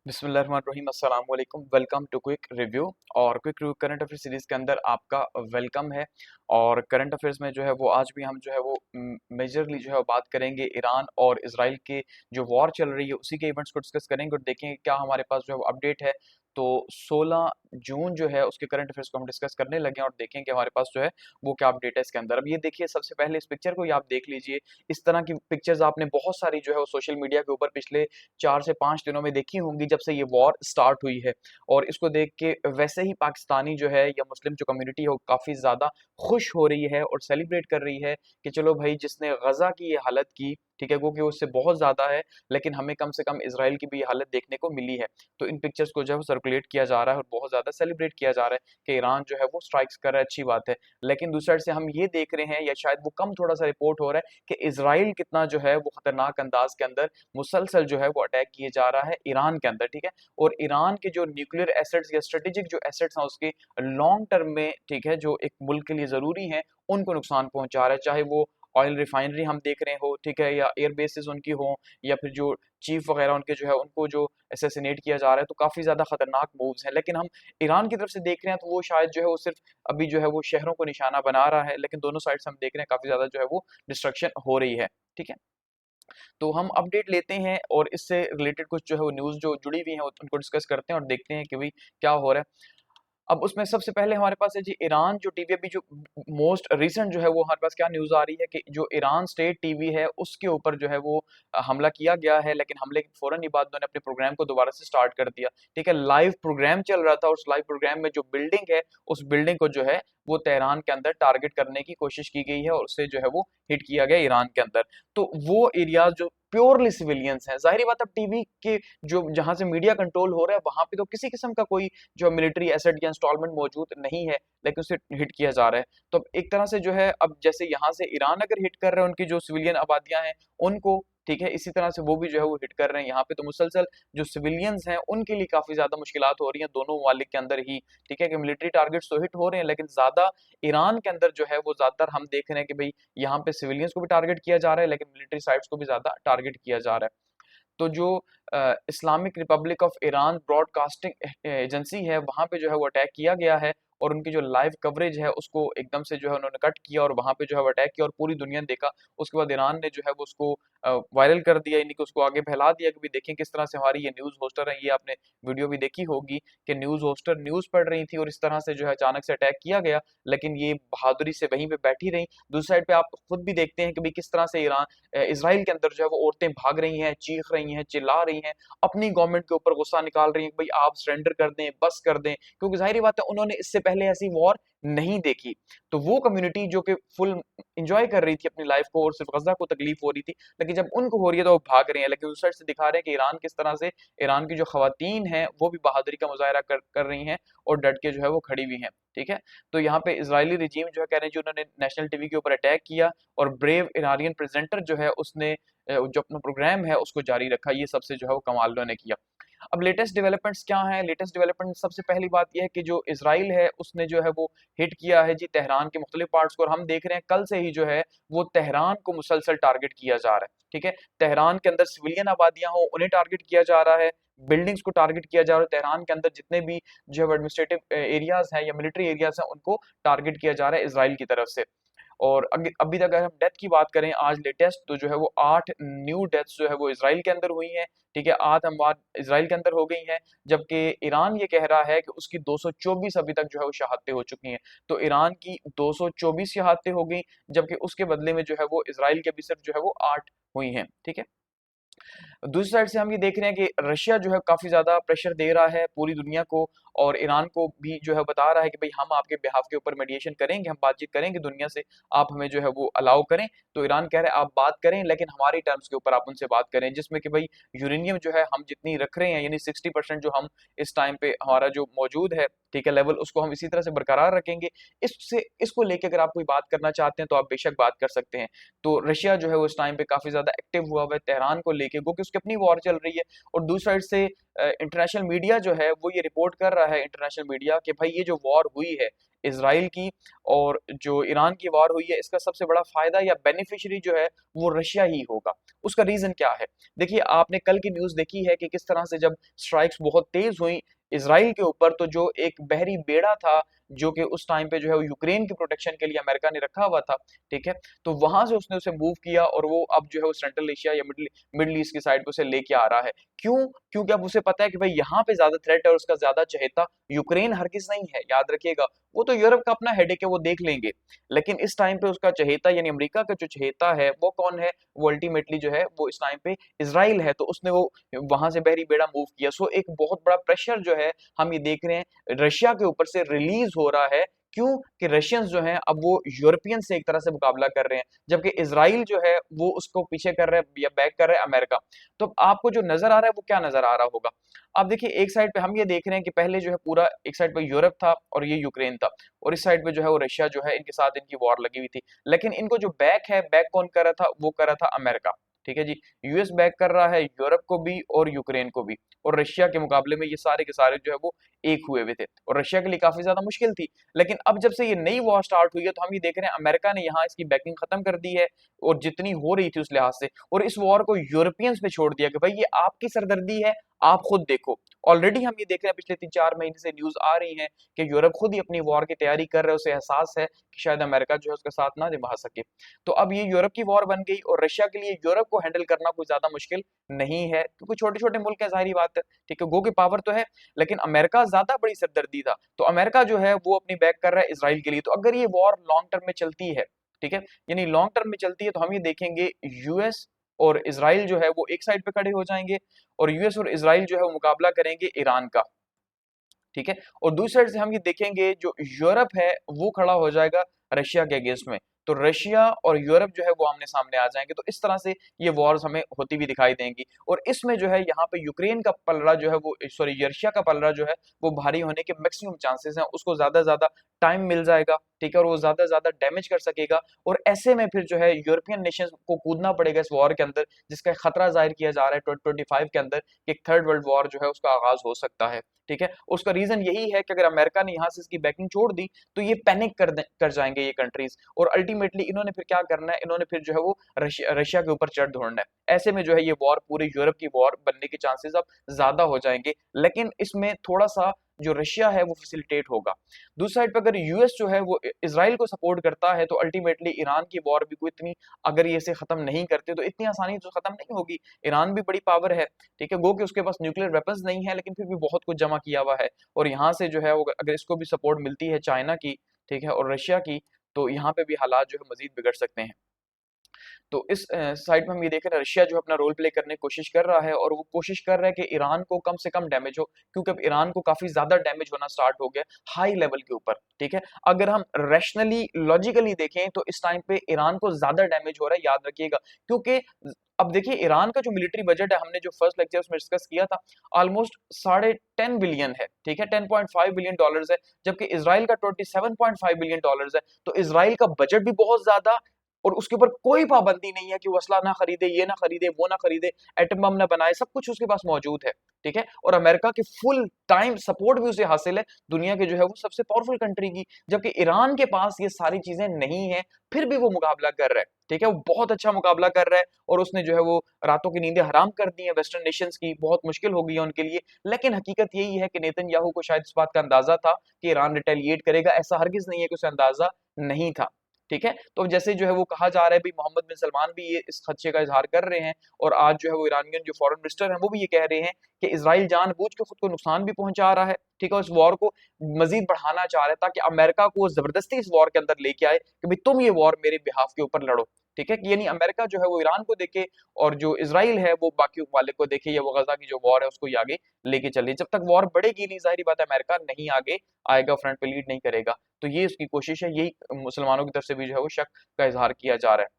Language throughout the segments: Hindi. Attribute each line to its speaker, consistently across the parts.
Speaker 1: बिस्मिल्लाहिर्रहमानिर्रहीम अस्सलाम वालेकुम। Welcome to quick review. और quick review current affair series के अंदर आपका वेलकम है। और करंट अफेयर्स में जो है वो आज भी हम जो है वो मेजरली जो है वो बात करेंगे ईरान और इजराइल के जो वॉर चल रही है उसी के इवेंट्स को डिस्कस करेंगे और देखेंगे क्या हमारे पास जो है वो अपडेट है। तो 16 जून जो है उसके करंट अफेयर्स को हम डिस्कस करने लगे हैं और देखेंगे कि हमारे पास जो है वो क्या अपडेट है इसके अंदर। अब ये देखिए, सबसे पहले इस पिक्चर को ही आप देख लीजिए। इस तरह की पिक्चर्स आपने बहुत सारी जो है वो सोशल मीडिया के ऊपर पिछले 4 से 5 दिनों में देखी होंगी जब से ये वॉर स्टार्ट हुई है। और इसको देख के वैसे ही पाकिस्तानी जो है या मुस्लिम जो कम्युनिटी है वो काफ़ी ज़्यादा खुश हो रही है और सेलिब्रेट कर रही है कि चलो भाई, जिसने गज़ा की ये हालत की, ठीक है, वो कि उससे बहुत ज़्यादा है, लेकिन हमें कम से कम इज़राइल की भी ये हालत देखने को मिली है। तो इन पिक्चर्स को जो है वो सर्कुलेट किया जा रहा है और बहुत ज़्यादा सेलिब्रेट किया जा रहा है कि ईरान जो है वो स्ट्राइक्स कर रहा है, अच्छी बात है। लेकिन दूसरी साइड से हम ये देख रहे हैं, या शायद वो कम थोड़ा-सा रिपोर्ट हो रहा है कि इज़राइल कितना जो है वो खतरनाक अंदाज के अंदर मुसलसल जो है वो अटैक किए जा रहा है ईरान के अंदर, ठीक है। और ईरान के जो न्यूक्लियर एसेट्स या स्ट्रेटेजिक जो एसेट्स हैं उसके लॉन्ग टर्म में, ठीक है, जो एक मुल्क के लिए ज़रूरी हैं, उनको नुकसान पहुँचा रहा है। चाहे वो ऑयल रिफाइनरी हम देख रहे हो, ठीक है, या एयर बेसेस उनकी हों, या फिर जो चीफ वगैरह उनके जो है उनको जो असैसिनेट किया जा रहा है, तो काफ़ी ज़्यादा खतरनाक मूव्स हैं। लेकिन हम ईरान की तरफ से देख रहे हैं तो वो शायद जो है वो सिर्फ अभी जो है वो शहरों को निशाना बना रहा है, लेकिन दोनों साइड से हम देख रहे हैं काफ़ी ज़्यादा जो है वो डिस्ट्रक्शन हो रही है, ठीक है। तो हम अपडेट लेते हैं और इससे रिलेटेड कुछ जो है वो न्यूज़ जो जुड़ी हुई हैं उनको डिस्कस करते हैं और देखते हैं कि भाई क्या हो रहा है। अब उसमें सबसे पहले हमारे पास है जी ईरान जो टीवी, अभी जो मोस्ट रिसेंट जो है वो हमारे पास क्या न्यूज़ आ रही है कि जो ईरान स्टेट टीवी है उसके ऊपर जो है वो हमला किया गया है। लेकिन हमले के फौरन ही बाद उन्होंने अपने प्रोग्राम को दोबारा से स्टार्ट कर दिया, ठीक है। लाइव प्रोग्राम चल रहा था और उस लाइव प्रोग्राम में जो बिल्डिंग है उस बिल्डिंग को जो है वो तेहरान के अंदर टारगेट करने की कोशिश की गई है और उससे जो है वो हिट किया गया ईरान के अंदर। तो वो एरियाज जो प्योरली सिविलियंस हैं, जाहिर बात, अब टीवी के जो जहां से मीडिया कंट्रोल हो रहा है वहां पे तो किसी किस्म का कोई जो मिलिट्री एसेट या इंस्टॉलमेंट मौजूद नहीं है, लेकिन उसे हिट किया जा रहा है। तो अब एक तरह से जो है, अब जैसे यहाँ से ईरान अगर हिट कर रहे हैं उनकी जो सिविलियन आबादियां हैं उनको, ठीक है, इसी तरह से वो भी जो है वो हिट कर रहे हैं यहाँ पे। तो मुसलसल जो सिविलियंस हैं उनके लिए काफी ज्यादा मुश्किलात हो रही हैं दोनों ममालिक के अंदर ही, ठीक है, कि मिलिट्री टारगेट्स तो हिट हो रहे हैं लेकिन ज्यादा ईरान के अंदर जो है वो ज्यादातर हम देख रहे हैं कि भाई यहाँ पे सिविलियंस को भी टारगेट किया जा रहा है लेकिन मिलिट्री साइट्स को भी ज्यादा टारगेट किया जा रहा है। तो जो Islamic Republic of Iran broadcasting agency है वहां पे जो है वो अटैक किया गया है और उनकी जो लाइव कवरेज है उसको एकदम से जो है उन्होंने कट किया और वहां पे जो है वो अटैक किया और पूरी दुनिया ने देखा। उसके बाद ईरान ने जो है वो उसको वायरल कर दिया, यानी कि उसको आगे फैला दिया कि भी देखें किस तरह से हमारी ये न्यूज़ होस्टर है, ये आपने वीडियो भी देखी होगी कि न्यूज़ होस्टर न्यूज़ पढ़ रही थी और इस तरह से जो है अचानक से अटैक किया गया, लेकिन ये बहादुरी से वहीं पे बैठी रही। दूसरी साइड पे आप खुद भी देखते हैं कि भाई किस तरह से इसराइल के अंदर जो है वो औरतें भाग रही हैं, चीख रही हैं, चिल्ला रही हैं, अपनी गवर्नमेंट के ऊपर गुस्सा निकाल रही हैं कि भाई आप सरेंडर कर दें, बस कर दें, क्योंकि जाहिर बात है उन्होंने इससे पहले ऐसी वॉर नहीं देखी। तो वो कम्युनिटी जो कि फुल एंजॉय कर रही थी अपनी लाइफ को और सिर्फ गजा को तकलीफ हो रही थी, लेकिन जब उनको हो रही है तो वो भाग रहे हैं। लेकिन उस साइड से दिखा रहे हैं कि ईरान किस तरह से, ईरान की जो खवातीन हैं वो भी बहादुरी का मुजाहरा कर रही हैं और डट के जो है वो खड़ी हुई हैं, ठीक है। तो यहाँ पे इजरायली रिजीम जो है कह रहे हैं जी उन्होंने नेशनल टीवी के ऊपर अटैक किया और ब्रेव इरानियन प्रेजेंटर जो है उसने जो अपना प्रोग्राम है उसको जारी रखा। ये सबसे जो है वो कमाल उन्होंने किया। अब लेटेस्ट डेवलपमेंट्स क्या हैं? लेटेस्ट डेवलपमेंट सबसे पहली बात यह है कि जो इजराइल है उसने जो है वो हिट किया है जी तेहरान के मुख्तलिफ पार्ट्स को, और हम देख रहे हैं कल से ही जो है वो तेहरान को मुसलसल टारगेट किया जा रहा है, ठीक है। तेहरान के अंदर सिविलियन आबादियां हो उन्हें टारगेट किया जा रहा है, बिल्डिंग्स को टारगेट किया जा रहा है, तेहरान के अंदर जितने भी जो है एडमिनिस्ट्रेटिव एरियाज हैं या मिलिट्री एरियाज हैं उनको टारगेट किया जा रहा है इसराइल की तरफ से। और अभी तक अगर हम डेथ की बात करें आज लेटेस्ट, तो जो है वो 8 न्यू डेथ्स जो है वो इसराइल के अंदर हुई हैं, ठीक है, 8 अमवात इसराइल के अंदर हो गई हैं, जबकि ईरान ये कह रहा है कि उसकी 224 अभी तक जो है वो शहादतें हो चुकी हैं। तो ईरान की 224 शहादतें हो गई, जबकि उसके बदले में जो है वो इसराइल के भी सिर्फ जो है वो 8 हुई हैं, ठीक है। दूसरी साइड से हम ये देख रहे हैं कि रशिया जो है काफ़ी ज़्यादा प्रेशर दे रहा है पूरी दुनिया को और ईरान को भी जो है बता रहा है कि भाई हम आपके बिहाफ के ऊपर मेडिएशन करेंगे, हम बातचीत करेंगे दुनिया से, आप हमें जो है वो अलाउ करें। तो ईरान कह रहा है आप बात करें लेकिन हमारी टर्म्स के ऊपर आप उनसे बात करें, जिसमें कि भाई यूरेनियम जो है हम जितनी रख रहे हैं यानी 60% जो हम इस टाइम पे हमारा जो मौजूद है, ठीक है, लेवल, उसको हम इसी तरह से बरकरार रखेंगे। इससे इसको लेके अगर आप कोई बात करना चाहते हैं तो आप बेशक बात कर सकते हैं। तो रशिया जो है वो इस टाइम पे काफ़ी ज़्यादा एक्टिव हुआ हुआ है तेहरान को लेके, क्योंकि उसकी अपनी वॉर चल रही है। और दूसरी साइड से इंटरनेशनल मीडिया जो है वो ये रिपोर्ट कर रहा है, इंटरनेशनल मीडिया, कि भाई ये जो वॉर हुई है इसराइल की और जो ईरान की वॉर हुई है, इसका सबसे बड़ा फायदा या बेनिफिशियरी जो है वो रशिया ही होगा। उसका रीजन क्या है? देखिए, आपने कल की न्यूज देखी है कि किस तरह से जब स्ट्राइक्स बहुत तेज हुई इसराइल के ऊपर, तो जो एक बहरी बेड़ा था जो कि उस टाइम पे जो है वो यूक्रेन की प्रोटेक्शन के लिए अमेरिका ने रखा हुआ था, ठीक है, तो वहां से उसने उसे मूव किया और वो अब जो है वो सेंट्रल एशिया या मिडिल ईस्ट की साइड पे उसे लेके आ रहा है। क्यों? क्योंकि अब उसे पता है कि भाई यहाँ पे ज्यादा थ्रेट है और उसका ज्यादा चहेता यूक्रेन हरगिज नहीं है। याद रखिएगा, वो तो यूरोप का अपना हेडेक है, वो देख लेंगे, लेकिन इस टाइम पे उसका चहेता यानी अमेरिका का जो चहेता है वो कौन है? वो अल्टीमेटली जो है वो इस टाइम पे इसराइल है। तो उसने वो वहां से बहरी बेड़ा मूव किया। सो एक बहुत बड़ा प्रेशर जो है हम ये देख रहे हैं रशिया के ऊपर से रिलीज हो रहा है। क्यों? कि रशियंस जो हैं अब वो यूरोपियन से एक तरह से मुकाबला कर रहे हैं, जबकि इसराइल जो है वो उसको पीछे कर रहा है या बैक कर रहा है अमेरिका। तो अब आपको जो नजर आ रहा है वो क्या नजर आ रहा होगा? आप देखिए, एक साइड पे हम ये देख रहे हैं कि पहले जो है पूरा एक साइड पे यूरोप था और ये यूक्रेन था, और इस साइड पे जो है वो रशिया जो है इनके साथ इनकी वॉर लगी हुई थी। लेकिन इनको जो बैक है, बैक कौन कर रहा था? वो कर रहा था अमेरिका। ठीक है जी, यूएस बैक कर रहा है यूरोप को भी और यूक्रेन को भी, और रशिया के मुकाबले में ये सारे के सारे जो है वो एक हुए हुए थे, और रशिया के लिए काफी ज्यादा मुश्किल थी। लेकिन अब जब से ये नई वॉर स्टार्ट हुई है तो हम ये देख रहे हैं अमेरिका ने यहाँ इसकी बैकिंग खत्म कर दी है, और जितनी हो रही थी उस लिहाज से, और इस वॉर को यूरोपियंस पे छोड़ दिया कि भाई ये आपकी सरदर्दी है, आप खुद देखो। ऑलरेडी हम ये देख रहे हैं पिछले 3-4 महीने से न्यूज आ रही है कि यूरोप खुद ही अपनी वॉर की तैयारी कर रहे हैं, उसे एहसास है कि शायद अमेरिका जो है उसका साथ ना निभा सके। तो अब ये यूरोप की वॉर बन गई और रशिया के लिए यूरोप को हैंडल करना कोई ज्यादा मुश्किल नहीं है, क्योंकि छोटे छोटे मुल्क है, जाहिर बात है, ठीक है, गो की पावर तो है। लेकिन अमेरिका ज्यादा बड़ी सरदर्दी था, तो अमेरिका जो है वो अपनी बैक कर रहा है इसराइल के लिए। तो अगर ये वॉर लॉन्ग टर्म में चलती है, ठीक है, यानी लॉन्ग टर्म में चलती है, तो हम ये देखेंगे यूएस और इसराइल जो है वो एक साइड पे खड़े हो जाएंगे, और यूएस और इसराइल जो है वो मुकाबला करेंगे ईरान का, ठीक है। और दूसरी साइड से हम ये देखेंगे जो यूरोप है वो खड़ा हो जाएगा रशिया के अगेंस्ट में, तो रशिया और यूरोप जो है वो आमने सामने आ जाएंगे। तो इस तरह से ये वॉर्स हमें होती भी दिखाई देंगी, और इसमें जो है यहाँ पे यूक्रेन का पलड़ा जो है वो, सॉरी, रशिया का पलड़ा जो है वो भारी होने के मैक्सिमम चांसेस हैं, उसको ज्यादा ज्यादा टाइम मिल जाएगा, ठीक है, और वो ज्यादा ज्यादा डैमेज कर सकेगा। और ऐसे में फिर जो है यूरोपियन नेशंस को कूदना पड़ेगा इस वॉर के अंदर, जिसका खतरा जाहिर किया जा रहा है 2025 के अंदर कि एक थर्ड वर्ल्ड वॉर जो है उसका आगाज हो सकता है, ठीक है। उसका रीजन यही है कि अगर अमेरिका ने यहाँ से इसकी बैकिंग छोड़ दी तो ये पैनिक कर जाएंगे ये कंट्रीज, और अल्टीमेटली इन्होंने फिर क्या करना है, इन्होंने फिर जो है वो रशिया के ऊपर चढ़ दौड़ना है। ऐसे में जो है ये वॉर पूरे यूरोप की वॉर बनने के चांसेस अब ज्यादा हो जाएंगे, लेकिन इसमें थोड़ा सा जो रशिया है वो फैसिलिटेट होगा। दूसरी साइड पर अगर यूएस जो है वो इसराइल को सपोर्ट करता है, तो अल्टीमेटली ईरान की वॉर भी कोई इतनी, अगर ये इसे खत्म नहीं करते तो इतनी आसानी से खत्म नहीं होगी। ईरान भी बड़ी पावर है, ठीक है, गो कि उसके पास न्यूक्लियर वेपन्स नहीं है, लेकिन फिर भी बहुत कुछ जमा किया हुआ है, और यहाँ से जो है वो अगर इसको भी सपोर्ट मिलती है चाइना की, ठीक है, और रशिया की, तो यहाँ पे भी हालात जो है मजीद बिगड़ सकते हैं। तो इस साइड में हम ये देख रहे हैं रशिया जो अपना रोल प्ले करने की कोशिश कर रहा है, और वो कोशिश कर रहा है कि ईरान को कम से कम डैमेज हो, क्योंकि अब ईरान को काफी ज्यादा डैमेज होना स्टार्ट हो गया हाई लेवल के ऊपर, ठीक है। अगर हम रैशनली लॉजिकली देखें तो इस टाइम पे ईरान को ज्यादा डैमेज हो रहा है, याद रखिएगा, क्योंकि अब देखिए ईरान का जो मिलिट्री बजट है, हमने जो फर्स्ट लेक्चर में डिस्कस किया था, ऑलमोस्ट 10.5 बिलियन है, ठीक है, $10.5 बिलियन है, जबकि इसराइल का $27.5 बिलियन है। तो इसराइल का बजट भी बहुत ज्यादा, और उसके ऊपर कोई पाबंदी नहीं है कि वो असला ना खरीदे, ये ना खरीदे, वो ना खरीदे, एटम बम ना बनाए, सब कुछ उसके पास मौजूद है, ठीक है। और अमेरिका की फुल टाइम सपोर्ट भी उसे हासिल है, दुनिया के जो है वो सबसे पावरफुल कंट्री की, जबकि ईरान के पास ये सारी चीजें नहीं है, फिर भी वो मुकाबला कर रहा है, ठीक है, वो बहुत अच्छा मुकाबला कर रहा है, और उसने जो है वो रातों की नींदें हराम कर दी है वेस्टर्न नेशंस की, बहुत मुश्किल हो गई है उनके लिए। लेकिन हकीकत यही है कि नेतन्याहू को शायद इस बात का अंदाजा था कि ईरान रिटेलिएट करेगा, ऐसा हरगिज नहीं है कि उसे अंदाजा नहीं था, ठीक है। तो जैसे जो है वो कहा जा रहा है, भी मोहम्मद बिन सलमान भी ये इस खदशे का इजहार कर रहे हैं, और आज जो है वो ईरानियन जो फॉरेन मिनिस्टर हैं वो भी ये कह रहे हैं कि इसराइल जानबूझ के खुद को नुकसान भी पहुंचा रहा है, ठीक है, इस वॉर को मजीद बढ़ाना चाह रहा है, ताकि अमेरिका को जबरदस्ती इस वॉर के अंदर लेके आए कि भाई तुम ये वॉर मेरे बिहाफ के ऊपर लड़ो, ठीक है, कि यानी अमेरिका जो है वो ईरान को देखे, और जो इसराइल है वो बाकी वाले को देखे, या वो गजा की जो वॉर है उसको ये आगे लेके चले। जब तक वॉर बढ़ेगी नहीं, जाहिर बात है अमेरिका नहीं आगे आएगा, फ्रंट पे लीड नहीं करेगा। तो ये उसकी कोशिश है, यही मुसलमानों की तरफ से भी जो है वो शक का इजहार किया जा रहा है।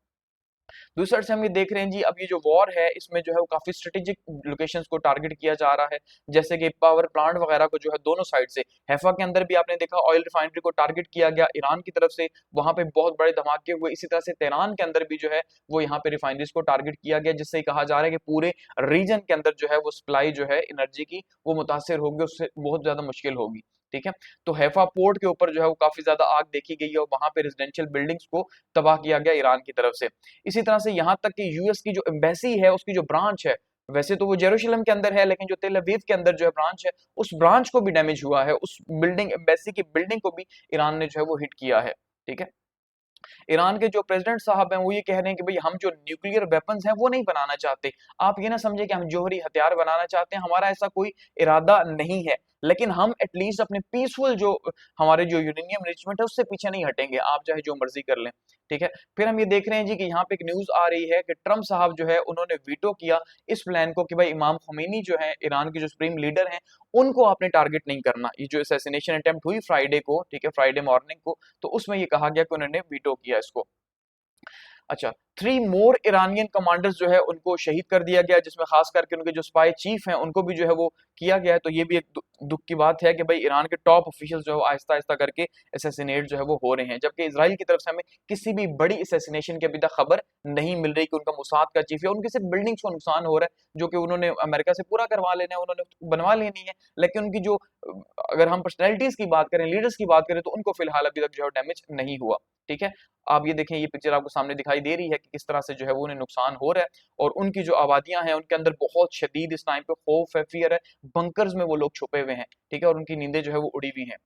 Speaker 1: दूसरी तरफ से हम ये देख रहे हैं जी, अब ये जो वॉर है इसमें जो है वो काफी स्ट्रेटेजिक लोकेशंस को टारगेट किया जा रहा है, जैसे कि पावर प्लांट वगैरह को जो है दोनों साइड से, हैफा के अंदर भी आपने देखा ऑयल रिफाइनरी को टारगेट किया गया ईरान की तरफ से, वहां पे बहुत बड़े धमाके हुए। इसी तरह से तेहरान के अंदर भी जो है वो यहाँ पे रिफाइनरीज को टारगेट किया गया, जिससे कहा जा रहा है कि पूरे रीजन के अंदर जो है वो सप्लाई जो है एनर्जी की वो मुतासर होगी, उससे बहुत ज्यादा मुश्किल होगी। ठीक है, तो हैफा पोर्ट के ऊपर जो है वो काफी ज्यादा आग देखी गई है और वहां पे रेजिडेंशियल बिल्डिंग्स को तबाह किया गया ईरान की तरफ से। इसी तरह से यहाँ तक कि यूएस की जो एम्बेसी है उसकी जो ब्रांच है, वैसे तो वो जेरूशलम के अंदर है, लेकिन जो तेल अवीव के अंदर जो है ब्रांच है, उस ब्रांच को भी डैमेज हुआ है, उस बिल्डिंग एम्बेसी की बिल्डिंग को भी ईरान ने जो है वो हिट किया है। ठीक है, ईरान के जो प्रेसिडेंट साहब हैं वो ये कह रहे हैं कि भाई हम जो न्यूक्लियर वेपन्स हैं वो नहीं बनाना चाहते। आप ये ना समझे कि हम जौहरी हथियार बनाना चाहते हैं, हमारा ऐसा कोई इरादा नहीं है, लेकिन हम एटलीस्ट अपने पीसफुल जो हमारे जो यूरेनियम एनरिचमेंट है उससे पीछे नहीं हटेंगे, आप चाहे जो मर्जी कर लें। ठीक है, फिर हम ये देख रहे हैं जी कि यहाँ पे एक न्यूज आ रही है कि ट्रम्प साहब जो है उन्होंने वीटो किया इस प्लान को कि भाई इमाम खुमैनी जो है ईरान के जो सुप्रीम लीडर हैं उनको आपने टारगेट नहीं करना। ये जो असैसिनेशन अटेम्प्ट हुई फ्राइडे को, ठीक है, फ्राइडे मॉर्निंग को, तो उसमें ये कहा गया कि उन्होंने वीटो किया इसको। अच्छा, 3 मोर ईरानियन कमांडर्स जो है उनको शहीद कर दिया गया, जिसमें खास करके उनके जो स्पाई चीफ हैं उनको भी जो है वो किया गया है। तो ये भी एक दुख की बात है कि भाई ईरान के टॉप ऑफिशियल्स जो है आहिस्ता आहिस्ता करके असैसिनेट जो है वो हो रहे हैं, जबकि इजराइल की तरफ से हमें किसी भी बड़ी असैसिनेशन की अभी तक खबर नहीं मिल रही कि उनका मुसाद का चीफ है, उनके सिर्फ बिल्डिंग्स को नुकसान हो रहा है जो कि उन्होंने अमेरिका से पूरा करवा लेना है, उन्होंने बनवा लेनी है, लेकिन उनकी जो अगर हम पर्सनैलिटीज की बात करें, लीडर्स की बात करें, तो उनको फिलहाल अभी तक जो है डैमेज नहीं हुआ। ठीक है, आप ये देखें, ये पिक्चर आपको सामने दिखाई दे रही है कि किस तरह से जो है वो उन्हें नुकसान हो रहा है, और उनकी जो आबादियां हैं उनके अंदर बहुत शदीद इस टाइम पे खौफ है, फियर है, बंकर्स में वो लोग छुपे हुए हैं। ठीक है, और उनकी नींदें जो है वो उड़ी हुई हैं।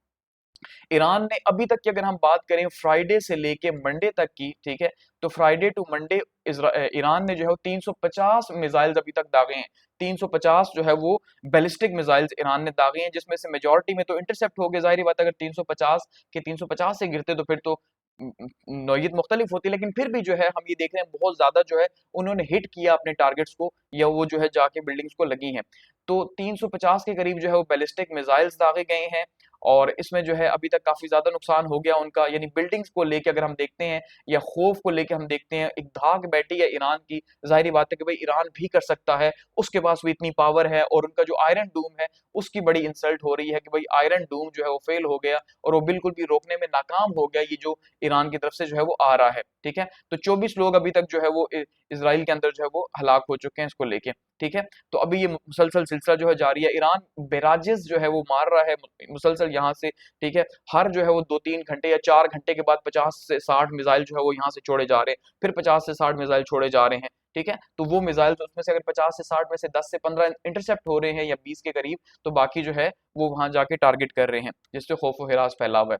Speaker 1: ईरान ने अभी तक की अगर हम बात करें फ्राइडे से लेके मंडे तक की, ठीक है, तो फ्राइडे टू मंडे ईरान ने जो है 350 मिसाइल्स अभी तक दागे हैं। 350 जो है वो बैलिस्टिक मिसाइल्स ईरान ने दागे हैं, जिसमें से मेजॉरिटी में तो इंटरसेप्ट हो गए। जाहिर बात है, अगर 350 के 350 से गिरते तो फिर तो नौयत मुख्तलिफ होती, लेकिन फिर भी जो है हम ये देख रहे हैं बहुत ज्यादा जो है उन्होंने हिट किया अपने टारगेट्स को, या वो जो है जाके बिल्डिंग्स को लगी हैं। तो 350 के करीब जो है वो बैलिस्टिक मिसाइल्स दागे गए हैं, और इसमें जो है अभी तक काफी ज्यादा नुकसान हो गया उनका, यानी बिल्डिंग्स को लेके अगर हम देखते हैं या खौफ को लेके हम देखते हैं, एक धाक बैठी है ईरान की। जाहिर बात है कि भाई ईरान भी कर सकता है, उसके पास भी इतनी पावर है, और उनका जो आयरन डूम है उसकी बड़ी इंसल्ट हो रही है कि भाई आयरन डूम जो है वो फेल हो गया और वो बिल्कुल भी रोकने में नाकाम हो गया, ये जो ईरान की तरफ से जो है वो आ रहा है। ठीक है, तो 24 लोग अभी तक जो है वो इसराइल के अंदर जो है वो हलाक हो चुके हैं इसको लेके। ठीक है, तो अभी ये मुसलसल सिलसिला जो है जारी है, ईरान बैराजेस जो है वो मार रहा है मुसलसल यहाँ से। ठीक है, हर जो है वो 2-3 घंटे या 4 घंटे के बाद 50 से 60 मिसाइल जो है वो यहाँ से छोड़े जा रहे हैं, फिर 50 से 60 मिसाइल छोड़े जा रहे हैं। ठीक है, तो वो मिसाइल उसमें से अगर 50 से 60 में से 10 से 15 इंटरसेप्ट हो रहे हैं या 20 के करीब, तो बाकी जो है वो वहां जाके टारगेट कर रहे हैं, जिससे खौफ व हिरास फैला हुआ है।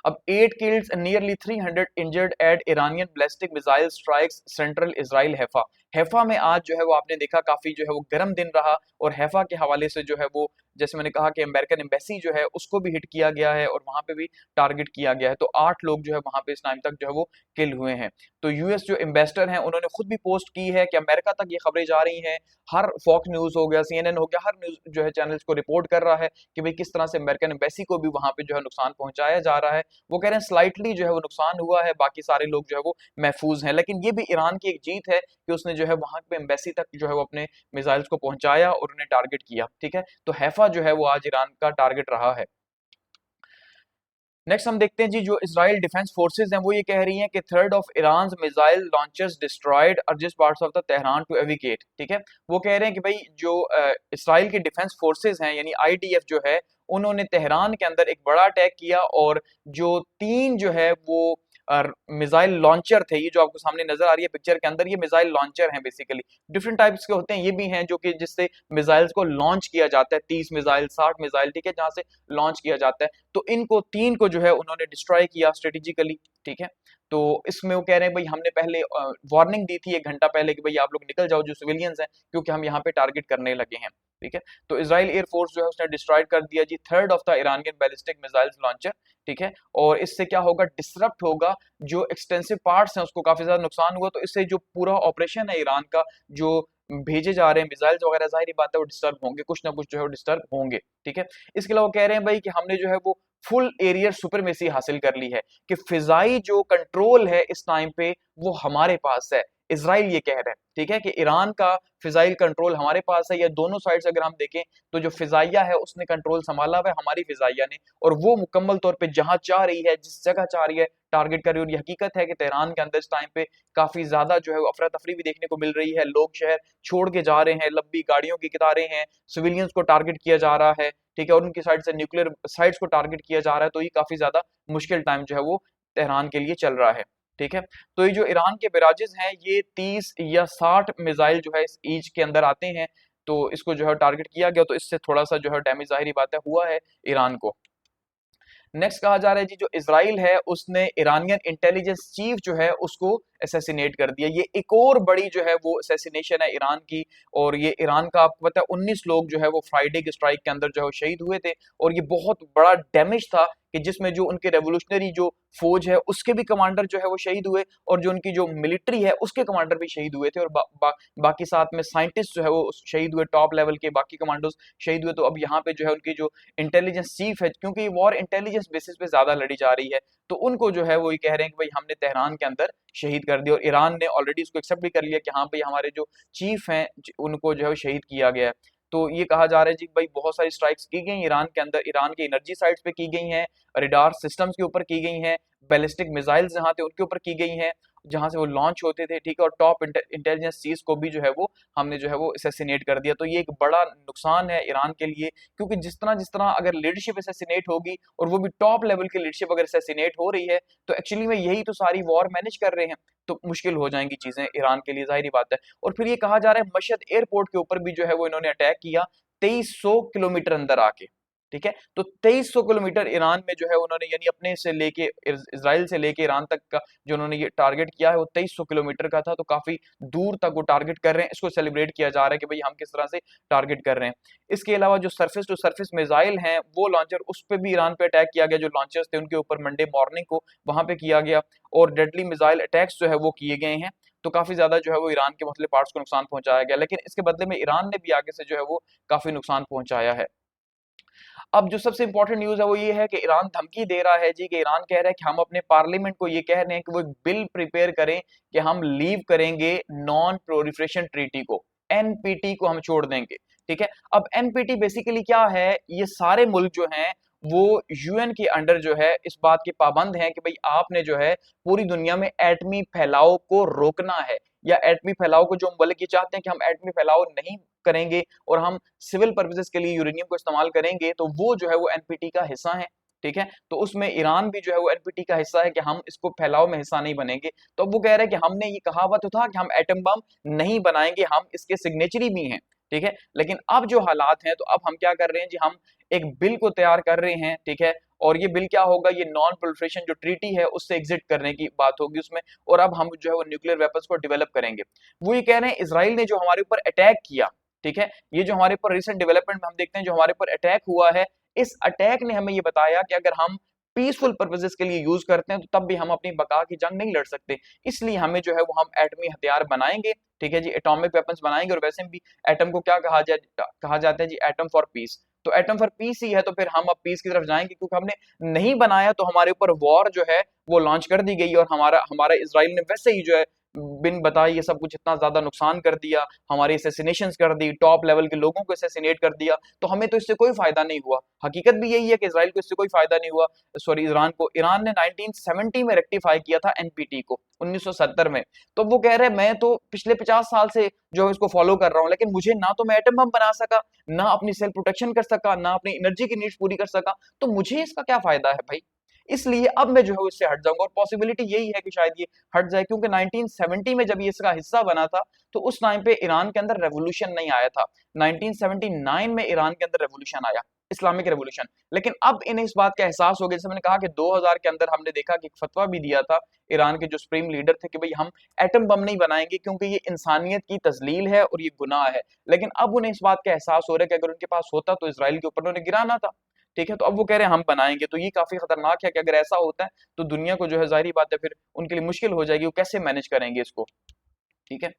Speaker 1: अब 8 killed and nearly 300 injured at Iranian ballistic missile strikes central Israel Haifa. Haifa में आज जो है वो आपने देखा काफी जो है वो गर्म दिन रहा, और हैफा के हवाले से जो है वो, जैसे मैंने कहा कि अमेरिकन एम्बेसी जो है उसको भी हिट किया गया है और वहां पे भी टारगेट किया गया है। तो 8 लोग जो है वहां पे इस टाइम तक जो है वो किल हुए हैं। तो यूएस जो एम्बेसडर हैं उन्होंने खुद भी पोस्ट की है कि अमेरिका तक ये खबरें जा रही हैं, हर फॉक्स न्यूज हो गया, सीएनएन हो गया, हर न्यूज जो है चैनल्स को रिपोर्ट कर रहा है कि भाई किस तरह से अमेरिकन एम्बेसी को भी वहां पे जो है नुकसान पहुंचाया जा रहा है। वो कह रहे हैं स्लाइटली जो है वो नुकसान हुआ है, बाकी सारे लोग जो है वो महफूज हैं, लेकिन ये भी ईरान की एक जीत है कि उसने जो है वहां पे एम्बेसी तक जो है वो अपने मिसाइल्स को पहुंचाया और उन्हें टारगेट किया। ठीक है, तो हैफा जो है वो आज ईरान का टारगेट रहा है। नेक्स्ट हम देखते हैं जी, जो इसराइल डिफेंस फोर्सेज हैं वो ये कह रही हैं कि third of Iran missile launchers destroyed urges parts of the Tehran to evacuate. ठीक है, वो कह रहे हैं कि भाई जो इसराइल की डिफेंस फोर्सेज हैं यानी आईडीएफ जो है, उन्होंने तेहरान के अंदर एक बड़ा अटैक किया, और जो 3 जो है वो मिसाइल लॉन्चर थे, ये जो आपको सामने नजर आ रही है पिक्चर के अंदर, ये मिसाइल लॉन्चर हैं। बेसिकली डिफरेंट टाइप्स के होते हैं, ये भी हैं जो कि जिससे मिसाइल्स को लॉन्च किया जाता है, 30 मिसाइल 60 मिसाइल, ठीक है, जहां से लॉन्च किया जाता है। तो इनको 3 को जो है उन्होंने डिस्ट्रॉय किया स्ट्रेटेजिकली। ठीक है, तो इसमें वो कह रहे हैं भाई हमने पहले वार्निंग दी थी 1 घंटा पहले कि भाई आप लोग निकल जाओ जो सिविलियंस हैं, क्योंकि हम यहाँ पे टारगेट करने लगे हैं। ठीक है, तो इजराइल एयरफोर्स जो है उसने डिस्ट्रॉयड कर दिया जी third of the Iranian ballistic missiles launcher. ठीक है, और इससे क्या होगा, डिसरप्ट होगा, जो एक्सटेंसिव पार्ट्स हैं उसको काफी ज्यादा नुकसान हुआ, तो इससे जो पूरा ऑपरेशन है ईरान का, जो भेजे जा रहे हैं मिसाइल्स वगैरह, जाहिर बात है वो डिस्टर्ब होंगे, कुछ ना कुछ जो है वो डिस्टर्ब होंगे। ठीक है, इसके अलावा कह रहे हैं भाई कि हमने जो है वो फुल एरियर सुपरमेसी हासिल कर ली है कि फिजाई जो कंट्रोल है इस टाइम पे वो हमारे पास है। इसराइल ये कह रहा है, ठीक है, कि ईरान का फिजाइल कंट्रोल हमारे पास है। या दोनों साइड से अगर हम देखें तो जो फिजाइया है उसने कंट्रोल संभाला हुआ है हमारी फिजाइया ने, और वो मुकम्मल तौर पे जहां चाह रही है, जिस जगह चाह रही है, टारगेट कर रही है। और ये हकीकत है कि तेहरान के अंदर इस टाइम पे काफी ज्यादा जो है वो अफरा तफरी भी देखने को मिल रही है। लोग शहर छोड़ के जा रहे हैं, लंबी गाड़ियों की कतारें हैं, सिविलियंस को टारगेट किया जा रहा है, ठीक है, और उनकी साइड से न्यूक्लियर साइट्स को टारगेट किया जा रहा है। तो ये काफी ज्यादा मुश्किल टाइम जो है वो तेहरान के लिए चल रहा है, ठीक है। तो ये जो ईरान के बैराजेस हैं ये 30 या 60 मिसाइल जो है इस ईच के अंदर आते हैं, तो इसको जो है टारगेट किया गया, तो इससे थोड़ा सा जो है डैमेज जाहिर बात है हुआ है ईरान को। नेक्स्ट कहा जा रहा है जी, जो इसराइल है उसने ईरानियन इंटेलिजेंस चीफ जो है उसको असैसिनेट कर दिया। ये एक और बड़ी जो है वो असैसिनेशन है ईरान की। और ये ईरान का आपको पता है 19 लोग जो है वो फ्राइडे के स्ट्राइक के अंदर जो है वो शहीद हुए थे। और ये बहुत बड़ा डैमेज था कि जिसमें जो उनके रेवोल्यूशनरी जो फौज है उसके भी कमांडर जो है वो शहीद हुए, और जो उनकी जो मिलिट्री है उसके कमांडर भी शहीद हुए थे, और बाकी साथ में साइंटिस्ट जो है वो शहीद हुए, टॉप लेवल के बाकी कमांडोज शहीद हुए। तो अब यहाँ पे जो है उनकी जो इंटेलिजेंस चीफ है, क्योंकि ये वॉर इंटेलिजेंस बेसिस पे ज्यादा लड़ी जा रही है, तो उनको जो है वो ये कह रहे हैं कि भाई हमने तेहरान के अंदर शहीद कर दिया। और ईरान ने ऑलरेडी इसको एक्सेप्ट भी कर लिया कि हाँ भाई हमारे जो चीफ हैं उनको जो है शहीद किया गया है। तो ये कहा जा रहा है जी भाई बहुत सारी स्ट्राइक्स की गई ईरान के अंदर, ईरान के एनर्जी साइट्स पे की गई हैं, रेडार सिस्टम्स के ऊपर की गई हैं, बैलिस्टिक मिसाइल्स जहां थे उनके ऊपर की गई हैं, जहां से वो लॉन्च होते थे, ठीक है। और टॉप इंटेलिजेंस चीज को भी जो है वो हमने जो है वो असैसिनेट कर दिया। तो ये एक बड़ा नुकसान है ईरान के लिए, क्योंकि जिस तरह अगर लीडरशिप असैसिनेट होगी, और वो भी टॉप लेवल की लीडरशिप अगर असैसिनेट हो रही है, तो एक्चुअली में यही तो सारी वॉर मैनेज कर रहे हैं, तो मुश्किल हो जाएंगी चीजें ईरान के लिए, जाहिर बात है। और फिर ये कहा जा रहा है मशहद एयरपोर्ट के ऊपर भी जो है वो इन्होंने अटैक किया 2300 किलोमीटर अंदर आके, ठीक है। तो 2300 किलोमीटर ईरान में जो है उन्होंने, यानी अपने से लेके इसराइल से लेके ईरान तक का जो उन्होंने ये टारगेट किया है वो 2300 किलोमीटर का था। तो काफी दूर तक वो टारगेट कर रहे हैं, इसको सेलिब्रेट किया जा रहा है कि भाई हम किस तरह से टारगेट कर रहे हैं। इसके अलावा जो सरफेस टू सरफेस मिसाइल हैं वो लॉन्चर, उस पर भी ईरान पे अटैक किया गया, जो लॉन्चर्स थे उनके ऊपर मंडे मॉर्निंग को वहां पे किया गया, और डेडली मिसाइल अटैक्स जो है वो किए गए हैं। तो काफी ज्यादा जो है वो ईरान के मुख्तलिफ पार्ट्स को नुकसान पहुंचाया गया, लेकिन इसके बदले में ईरान ने भी आगे से जो है वो काफी नुकसान पहुंचाया है। अब जो सबसे इंपॉर्टेंट न्यूज है वो ये है कि ईरान धमकी दे रहा है जी, कि ईरान कह रहा है कि हम अपने पार्लियामेंट को ये कह रहे हैं कि वो एक बिल प्रिपेयर करें कि हम लीव करेंगे नॉन प्रोलिफरेशन ट्रीटी को, एनपीटी को हम छोड़ देंगे, ठीक है। अब एनपीटी बेसिकली क्या है, ये सारे मुल्क जो हैं वो यूएन के अंडर जो है इस बात के पाबंद हैं कि भाई आपने जो है पूरी दुनिया में एटमी फैलाव को रोकना है, या एटमी फैलाव को, जो मुल्क ये चाहते हैं कि हम एटमी फैलाव नहीं करेंगे और हम सिविल पर्पसेस के लिए यूरेनियम को इस्तेमाल करेंगे, तो वो जो है वो एनपीटी का हिस्सा है, ठीक है। तो उसमें ईरान भी जो है वो एनपीटी का हिस्सा है कि हम इसको फैलाव में हिस्सा नहीं बनेंगे। तो अब वो कह रहे हैं कि हमने ये कहा हुआ तो था कि हम एटम बम नहीं बनाएंगे, हम इसके सिग्नेचरी भी हैं, ठीक है। लेकिन अब जो हालात हैं, तो अब हम क्या कर रहे हैं जी, हम एक बिल को तैयार कर रहे हैं, ठीक है। और ये बिल क्या होगा, ये नॉन प्रोलिफरेशन जो ट्रीटी है उससे एग्जिट करने की बात होगी उसमें, और अब हम जो है वो न्यूक्लियर वेपन्स को डेवलप करेंगे। वो ये कह रहे हैं इसराइल ने जो हमारे ऊपर अटैक किया, ठीक है, ये जो हमारे ऊपर रिसेंट डेवलपमेंट में हम देखते हैं जो हमारे ऊपर अटैक हुआ है, इस अटैक ने हमें ये बताया कि अगर हम पीसफुल पर्पसेस के लिए यूज करते हैं तो तब भी हम अपनी बका की जंग नहीं लड़ सकते, इसलिए हमें जो है वो हम एटमी हथियार बनाएंगे, ठीक है जी, एटॉमिक वेपन्स बनाएंगे। और वैसे भी एटम को क्या कहा जाता है जी, एटम फॉर पीस। तो एटम फॉर पीस ही है, तो फिर हम अब पीस की तरफ जाएंगे, क्योंकि हमने नहीं बनाया तो हमारे ऊपर वॉर जो है वो लॉन्च कर दी गई, और हमारा हमारा इसराइल ने वैसे ही जो है बिन बताए ये सब कुछ इतना ज्यादा नुकसान कर दिया, हमारी असैसिनेशंस कर दी, टॉप लेवल के लोगों को असैसिनेट कर दिया, तो हमें तो इससे कोई फायदा नहीं हुआ। हकीकत भी यही है कि इसराइल को इससे कोई फायदा नहीं हुआ, सॉरी ईरान को। ईरान ने 1970 में रेक्टिफाई किया था एनपीटी को, 1970 में। तो वो कह रहे हैं मैं तो पिछले 50 साल से जो है इसको फॉलो कर रहा हूं, लेकिन मुझे ना तो मैं एटम बम बना सका, ना अपनी सेल्फ प्रोटेक्शन कर सका, ना अपनी एनर्जी की नीड्स पूरी कर सका, तो मुझे इसका क्या फायदा है भाई। इसलिए अब मैं जो है इससे हट जाऊंगा, और पॉसिबिलिटी यही है कि शायद ये हट जाए, क्योंकि 1970 में जब ये इसका हिस्सा बना था तो उस टाइम पे ईरान के अंदर रेवोल्यूशन नहीं आया था। 1979 में ईरान के अंदर रेवोल्यूशन आया, इस्लामिक रेवोल्यूशन। लेकिन अब इन्हें इस बात का एहसास हो गया, जैसे मैंने कहा कि 2000 के अंदर हमने देखा कि एक फतवा भी दिया था ईरान के जो सुप्रीम लीडर थे कि भाई हम एटम बम नहीं बनाएंगे, क्योंकि ये इंसानियत की तजलील है और ये गुनाह है। लेकिन अब उन्हें इस बात का एहसास हो रहा है कि अगर उनके पास होता तो इसराइल के ऊपर उन्होंने गिराना था, ठीक है। तो अब वो कह रहे हैं हम बनाएंगे, तो ये काफी खतरनाक है कि अगर ऐसा होता है तो दुनिया को जो है जाहिर बात है फिर उनके लिए मुश्किल हो जाएगी, वो कैसे मैनेज करेंगे इसको, ठीक है।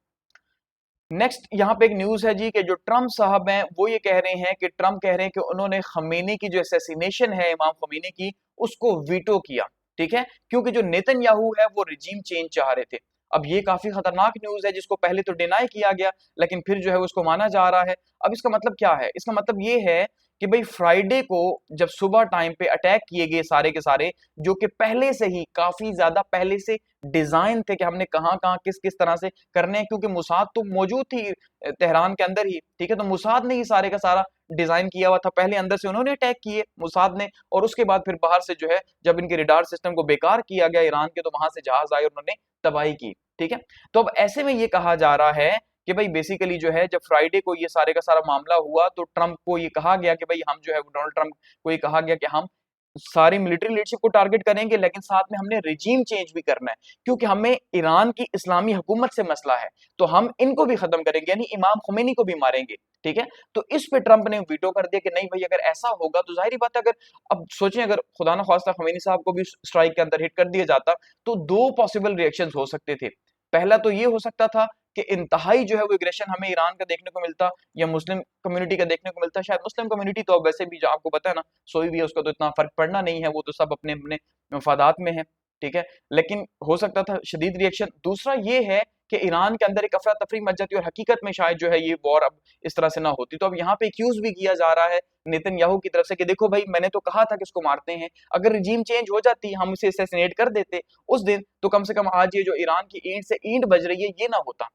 Speaker 1: नेक्स्ट यहाँ पे एक न्यूज है जी कि जो ट्रम्प साहब हैं वो ये कह रहे हैं कि ट्रम्प कह रहे हैं कि उन्होंने खमीनी की जो असैसिनेशन है इमाम खमीनी की उसको वीटो किया, ठीक है, क्योंकि जो नेतन्याहू है वो रिजीम चेंज चाह रहे थे। अब ये काफी खतरनाक न्यूज है जिसको पहले तो डिनाई किया गया लेकिन फिर जो है उसको माना जा रहा है। अब इसका मतलब क्या है? इसका मतलब ये है कि भाई फ्राइडे को जब सुबह टाइम पे अटैक किए गए सारे के सारे, जो कि पहले से ही काफी ज्यादा पहले से डिजाइन थे कि हमने कहाँ कहाँ किस किस तरह से करने हैं, क्योंकि मुसाद तो मौजूद थी तेहरान के अंदर ही, ठीक है, तो मुसाद ने ही सारे का सारा डिजाइन किया हुआ था, पहले अंदर से उन्होंने अटैक किए मुसाद ने, और उसके बाद फिर बाहर से जो है जब इनके रडार सिस्टम को बेकार किया गया ईरान के, तो वहां से जहाज आए और उन्होंने तबाही की, ठीक है। तो अब ऐसे में ये कहा जा रहा है कि भाई बेसिकली जो है जब फ्राइडे को ये सारे का सारा मामला हुआ तो ट्रंप को ये कहा गया कि भाई हम जो है डोनाल्ड ट्रंप को ये कहा गया कि हम सारी मिलिट्री लीडरशिप को टारगेट करेंगे लेकिन साथ में हमने रिजीम चेंज भी करना है, क्योंकि हमें ईरान की इस्लामी हुकूमत से मसला है, तो हम इनको भी खत्म करेंगे, यानी इमाम खुमैनी को भी मारेंगे, ठीक है। तो इस पे ट्रंप ने वीटो कर दिया कि नहीं भाई अगर ऐसा होगा तो जाहिर बात है, अगर अब सोचें अगर खुदा ना खास्ता खुमैनी साहब को भी स्ट्राइक के अंदर हिट कर दिया जाता तो दो पॉसिबल रिएक्शंस हो सकते थे। पहला तो ये हो सकता था कि इंतहाई जो है वो एग्रेशन हमें ईरान का देखने को मिलता या मुस्लिम कम्युनिटी का देखने को मिलता। शायद मुस्लिम कम्युनिटी तो अब वैसे भी जो आपको पता है ना, सोई भी है, उसका तो इतना फर्क पड़ना नहीं है, वो तो सब अपने अपने मफादात में है, ठीक है, लेकिन हो सकता था शदीद रिएक्शन। दूसरा ये है कि ईरान के अंदर एक अफरा तफरी मच जाती और हकीकत में शायद जो है ये वॉर अब इस तरह से ना होती। तो अब यहाँ पे एक्यूज भी किया जा रहा है नेतन्याहू की तरफ से कि देखो भाई मैंने तो कहा था कि इसको मारते हैं, अगर रिजीम चेंज हो जाती हम इसे असैसिनेट कर देते उस दिन, तो कम से कम आज ये जो ईरान की ईंट से ईंट बज रही है ये ना होता,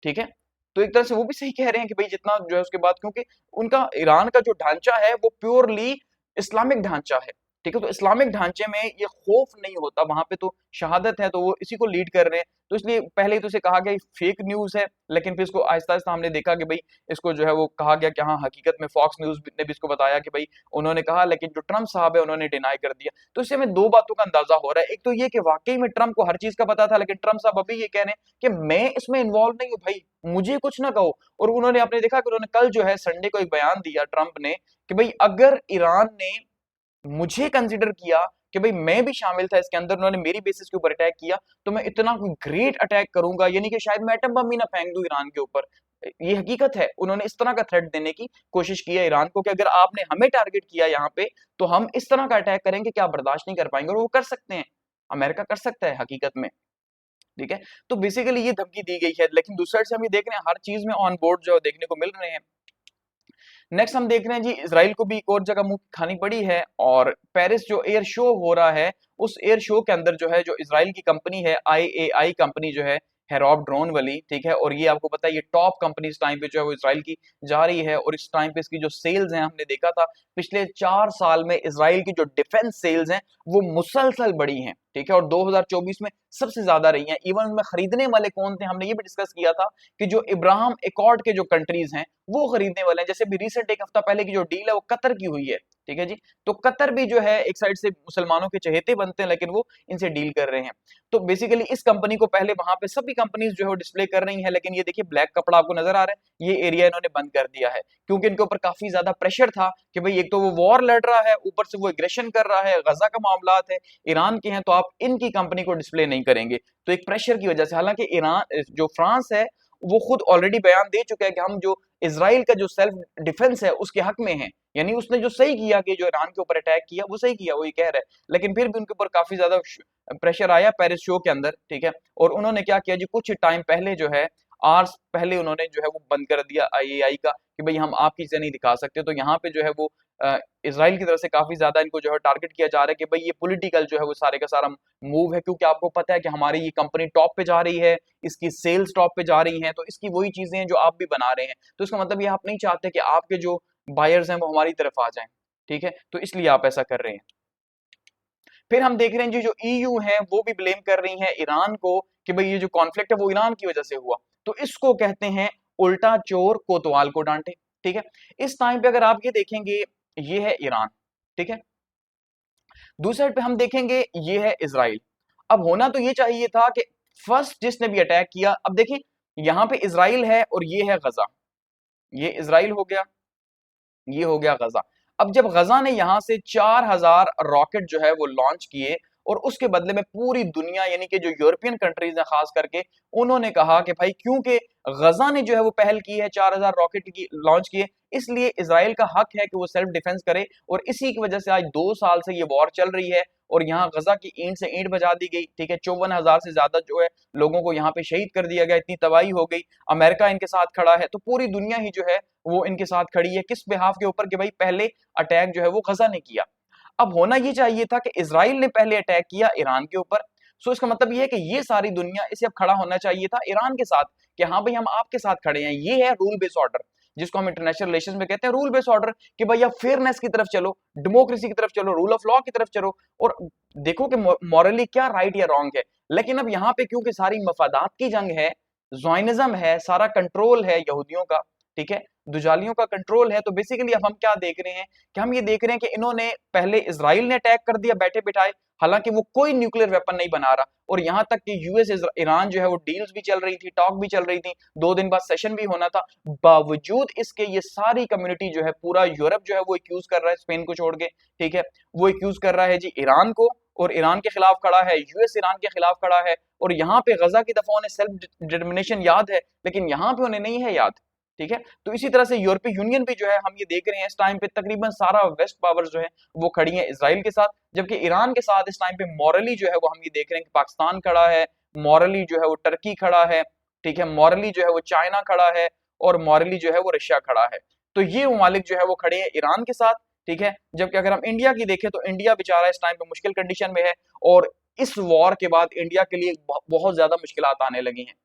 Speaker 1: ठीक है। तो एक तरह से वो भी सही कह रहे हैं कि भाई जितना जो है उसके बाद, क्योंकि उनका ईरान का जो ढांचा है वो प्योरली इस्लामिक ढांचा है, ठीक है, तो इस्लामिक ढांचे में ये खौफ नहीं होता, वहां पे तो शहादत है, तो वो इसी को लीड कर रहे हैं। तो इसलिए पहले ही तो इसे कहा गया फेक न्यूज है, लेकिन फिर इसको आहिस्ता आहिस्ता हमने देखा कि भाई इसको जो है वो कहा गया कि हाँ हकीकत में फॉक्स न्यूज ने भी इसको बताया कि भाई उन्होंने कहा, लेकिन जो ट्रम्प साहब है उन्होंने डिनाई कर दिया। तो इससे हमें दो बातों का अंदाजा हो रहा है, एक तो ये कि वाकई में ट्रम्प को हर चीज का पता था, लेकिन ट्रम्प साहब अभी ये कह रहे हैं कि मैं इसमें इन्वॉल्व नहीं हूँ भाई, मुझे कुछ ना कहो। और उन्होंने आपने देखा कि उन्होंने कल जो है संडे को एक बयान दिया ट्रंप ने कि भाई अगर ईरान ने मुझे कंसिडर किया कि भाई मैं भी शामिल था इसके अंदर, उन्होंने मेरी बेसिस के ऊपर अटैक किया, तो मैं इतना ग्रेट अटैक करूंगा, यानी कि शायद मैं एटम बम ही ना फेंक दूं ईरान के ऊपर। ये हकीकत है, उन्होंने इस तरह का थ्रेट देने की कोशिश की है ईरान को कि अगर आपने हमें टारगेट किया यहाँ पे तो हम इस तरह का अटैक करेंगे कि आप बर्दाश्त नहीं कर पाएंगे, और वो कर सकते हैं, अमेरिका कर सकता है हकीकत में, ठीक है। तो बेसिकली ये धमकी दी गई है, लेकिन दूसरी साइड से हम ये देख रहे हैं हर चीज में ऑन बोर्ड जो देखने को मिल रहे हैं। नेक्स्ट हम देख रहे हैं जी इसराइल को भी एक और जगह मुंह खानी पड़ी है, और पेरिस जो एयर शो हो रहा है उस एयर शो के अंदर जो है जो इसराइल की कंपनी है IAI कंपनी जो है हेरॉब ड्रोन वाली, ठीक है, और ये आपको पता है ये टॉप कंपनी इस टाइम पे जो है वो इसराइल की जा रही है, और इस टाइम पे इसकी जो सेल्स हैं हमने देखा था पिछले 4 साल में इसराइल की जो डिफेंस सेल्स हैं वो मुसलसल बढ़ी हैं, ठीक है, और 2024 में सबसे ज्यादा रही हैं। इवन उनमें खरीदने वाले कौन थे हमने ये भी डिस्कस किया था कि जो इब्राहिम एकॉर्ड के जो कंट्रीज हैं वो खरीदने वाले हैं, जैसे भी रिसेंट एक हफ्ता पहले की जो डील है वो कतर की हुई है, ठीक है जी। तो कतर भी जो है एक साइड से मुसलमानों के चहेते बनते हैं लेकिन वो इनसे डील कर रहे हैं। तो बेसिकली इस कंपनी को पहले वहां पे सभी कंपनीज जो है डिस्प्ले कर रही हैं, लेकिन ये देखिए ब्लैक कपड़ा आपको नजर आ रहा है, ये एरिया इन्होंने बंद कर दिया है क्योंकि इनके ऊपर काफी ज्यादा प्रेशर था कि भाई एक तो वो वॉर लड़ रहा है, ऊपर से वो एग्रेशन कर रहा है, गजा का मामला है, ईरान के हैं, तो आप इनकी कंपनी को डिस्प्ले नहीं करेंगे। तो एक प्रेशर की वजह से, हालांकि ईरान जो फ्रांस है वो खुद ऑलरेडी बयान दे चुका है कि हम जो इसराइल का जो सेल्फ डिफेंस है उसके हक में है, यानी उसने जो सही किया कि जो ईरान के ऊपर अटैक किया वो सही किया, वो ये कह रहा है, लेकिन फिर भी उनके ऊपर काफी ज्यादा प्रेशर आया पेरिस शो के अंदर, ठीक है, और उन्होंने क्या किया जी कुछ टाइम पहले जो है आवर्स पहले उन्होंने जो है वो बंद कर दिया IAI का कि भाई हम आपकी चीजें नहीं दिखा सकते। तो यहाँ पे जो है वो इसराइल की तरफ से काफी ज्यादा इनको जो है टारगेट किया जा रहा है कि भाई ये पॉलिटिकल जो है वो सारे का सारा मूव है, क्योंकि आपको पता है कि हमारी ये कंपनी टॉप पे जा रही है, इसकी सेल्स टॉप पे जा रही हैं, तो इसकी वही चीजें हैं जो आप भी बना रहे हैं, तो इसका मतलब ये आप नहीं चाहते कि आपके जो बायर्स हैं वो हमारी तरफ आ जाएं, ठीक है, तो इसलिए आप ऐसा कर रहे हैं। फिर हम देख रहे हैं जी जो EU है वो भी ब्लेम कर रही है ईरान को कि भाई ये जो कॉन्फ्लिक्ट है वो ईरान की वजह से हुआ, तो इसको कहते हैं उल्टा चोर कोतवाल को डांटे, ठीक है। इस टाइम पे अगर आप ये देखेंगे ये है ईरान, ठीक है, दूसरी साइड पे हम देखेंगे ये है इसराइल। अब होना तो ये चाहिए था कि फर्स्ट जिसने भी अटैक किया, अब देखिए यहाँ पे इसराइल है और ये है गजा, ये इसराइल हो गया, ये हो गया गजा। अब जब गजा ने यहां से 4000 रॉकेट जो है वो लॉन्च किए और उसके बदले में पूरी दुनिया यानी कि जो यूरोपियन कंट्रीज है खास करके, उन्होंने कहा कि भाई क्योंकि गजा ने जो है वो पहल की है, 4000 रॉकेट की लॉन्च किए, इसलिए इसराइल का हक है कि वो सेल्फ डिफेंस करे। और इसी की वजह से आज 2 साल से ये वॉर चल रही है और यहाँ गजा की ईंट से ईंट बजा दी गई, ठीक है। 54,000 से ज्यादा जो है लोगों को यहाँ पे शहीद कर दिया गया, इतनी तबाही हो गई। अमेरिका इनके साथ खड़ा है, तो पूरी दुनिया ही जो है वो इनके साथ खड़ी है। किस बिहाफ के ऊपर कि भाई पहले अटैक जो है वो गजा ने किया। अब होना ये चाहिए था कि इसराइल ने पहले अटैक किया ईरान के ऊपर। सो इसका मतलब ये है कि ये सारी दुनिया इसे अब खड़ा होना चाहिए था ईरान के साथ कि हाँ भाई हम आपके साथ खड़े हैं। ये है रूल बेस्ड ऑर्डर, जिसको हम इंटरनेशनल रिलेशंस में कहते हैं रूल बेस्ड ऑर्डर, कि भाई आप फेयरनेस की तरफ चलो, डेमोक्रेसी की तरफ चलो, रूल ऑफ लॉ की तरफ चलो और देखो कि मॉरली क्या राइट या रॉन्ग है। लेकिन अब यहाँ पे क्योंकि सारी मफादात की जंग है, ज़ायनिज़्म है, सारा कंट्रोल है यहूदियों का, ठीक है, दुजालियों का कंट्रोल है, तो बेसिकली अब हम क्या देख रहे हैं कि हम ये देख रहे हैं कि इन्होंने पहले इजराइल ने अटैक कर दिया बैठे बिठाए, हालांकि वो कोई न्यूक्लियर वेपन नहीं बना रहा, और यहां तक कि यूएस ईरान जो है वो डील्स भी चल रही थी, टॉक भी चल रही थी, 2 दिन बाद सेशन भी होना था। बावजूद इसके ये सारी कम्युनिटी जो है, पूरा यूरोप जो है वो एक्यूज कर रहा है, स्पेन को छोड़ के, ठीक है, वो एक्यूज कर रहा है जी ईरान को, और ईरान के खिलाफ खड़ा है, यूएस ईरान के खिलाफ खड़ा है। और यहाँ पे गजा की दफा उन्हें सेल्फ डिटर्मिनेशन याद है, लेकिन यहाँ पे उन्हें नहीं है याद, ठीक है। तो इसी तरह से यूरोपीय यूनियन भी जो है, हम ये देख रहे हैं इस टाइम पे तकरीबन सारा वेस्ट पावर्स जो है वो खड़ी है इसराइल के साथ, जबकि ईरान के साथ इस टाइम पे मॉरली जो है वो हम ये देख रहे हैं कि पाकिस्तान खड़ा है, मॉरली जो है वो टर्की खड़ा है, ठीक है, मॉरली जो है वो चाइना खड़ा है, और मॉरली जो है वो रशिया खड़ा है। तो ये ममालिक जो है वो खड़े हैं ईरान के साथ, ठीक है। जबकि अगर हम इंडिया की देखें तो इंडिया बेचारा इस टाइम पे मुश्किल कंडीशन में है, और इस वॉर के बाद इंडिया के लिए बहुत ज्यादा मुश्किलात आने लगी हैं,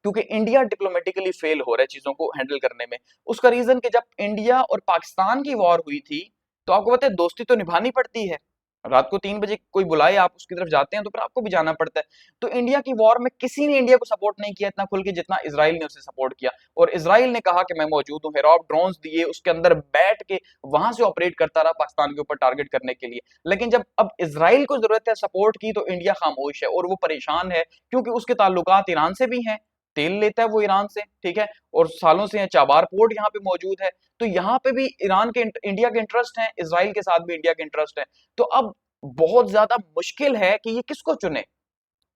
Speaker 1: क्योंकि इंडिया डिप्लोमेटिकली फेल हो रहा है चीजों को हैंडल करने में। उसका रीजन कि जब इंडिया और पाकिस्तान की वॉर हुई थी, तो आपको पता है दोस्ती तो निभानी पड़ती है। रात को 3 बजे कोई बुलाए, आप उसकी तरफ जाते हैं तो फिर आपको भी जाना पड़ता है। तो इंडिया की वॉर में किसी ने इंडिया को सपोर्ट नहीं किया इतना खुल के जितना इसराइल ने उसे सपोर्ट किया, और इसराइल ने कहा कि मैं मौजूद हूं, हेरॉप ड्रोन्स दिए, उसके अंदर बैठ के वहां से ऑपरेट करता रहा पाकिस्तान के ऊपर टारगेट करने के लिए। लेकिन जब अब इसराइल को जरूरत है सपोर्ट की, तो इंडिया खामोश है और वो परेशान है, क्योंकि उसके ताल्लुकात ईरान से भी हैं, तेल लेता है वो ईरान से, ठीक है, और सालों से चाबार पोर्ट यहाँ पे मौजूद है। तो यहाँ पे भी ईरान के इंडिया के इंटरेस्ट हैं, इसराइल के साथ भी इंडिया के इंटरेस्ट है। तो अब बहुत ज्यादा मुश्किल है कि ये किसको चुने,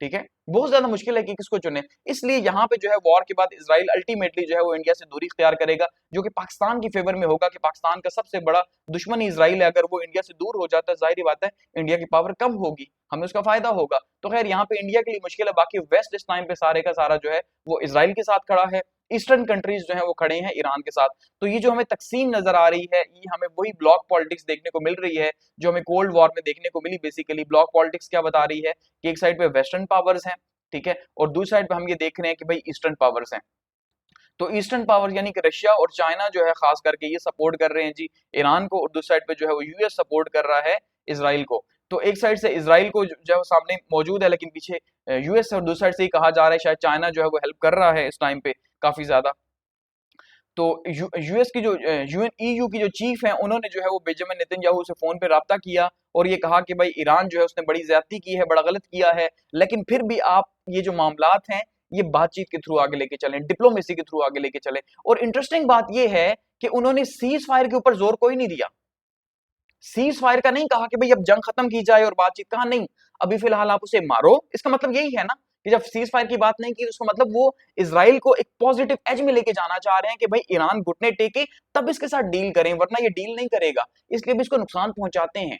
Speaker 1: ठीक है, बहुत ज्यादा मुश्किल है कि किसको चुने। इसलिए यहाँ पे जो है वॉर के बाद इसराइल अल्टीमेटली जो है वो इंडिया से दूरी इख्तियार करेगा, जो कि पाकिस्तान की फेवर में होगा, कि पाकिस्तान का सबसे बड़ा दुश्मन इसराइल है। अगर वो इंडिया से दूर हो जाता है, जाहिर बात है इंडिया की पावर कम होगी, हमें उसका फायदा होगा। तो खैर यहाँ पे इंडिया के लिए मुश्किल है, बाकी वेस्ट इस टाइम पे सारे का सारा जो है वो इसराइल के साथ खड़ा है, ईस्टर्न कंट्रीज जो है वो खड़े हैं ईरान के साथ। तो ये जो हमें तकसीम नजर आ रही है, ये हमें वही ब्लॉक पॉलिटिक्स देखने को मिल रही है जो हमें कोल्ड वॉर में देखने को मिली। बेसिकली ब्लॉक पॉलिटिक्स क्या बता रही है कि एक साइड पे वेस्टर्न पावर्स हैं, ठीक है, और दूसरी साइड पे हम ये देख रहे हैं कि भाई ईस्टर्न पावर्स हैं। तो ईस्टर्न पावर यानी कि रशिया और चाइना जो है खास करके ये सपोर्ट कर रहे हैं जी ईरान को, और दूसरी साइड पे जो है वो यूएस सपोर्ट कर रहा है इसराइल को। तो एक साइड से इसराइल को जो है सामने मौजूद है, लेकिन पीछे यूएस है, और दूसरी साइड से ही कहा जा रहा है शायद चाइना जो है वो हेल्प कर रहा है इस टाइम पे काफी ज्यादा। तो यूएस की जो ईयू की जो चीफ है, उन्होंने जो है वो बेंजामिन नेतन्याहू से फोन पे राब्ता किया और ये कहा कि भाई ईरान जो है उसने बड़ी ज्यादती की है, बड़ा गलत किया है, लेकिन फिर भी आप ये जो मामलात हैं ये बातचीत के थ्रू आगे लेके चलें, डिप्लोमेसी के थ्रू आगे लेके चलें। और इंटरेस्टिंग बात ये है कि उन्होंने सीज फायर के ऊपर जोर कोई नहीं दिया, सीज फायर का नहीं कहा कि भाई अब जंग खत्म की जाए और बातचीत, कहा नहीं, अभी फिलहाल आप उसे मारो। इसका मतलब यही है ना कि जब सीज फायर की बात नहीं की, उसका मतलब वो इसराइल को एक पॉजिटिव एज में लेके जाना चाह रहे हैं कि भाई ईरान घुटने टेके तब इसके साथ डील करें, वरना ये डील नहीं करेगा, इसलिए भी इसको नुकसान पहुंचाते हैं।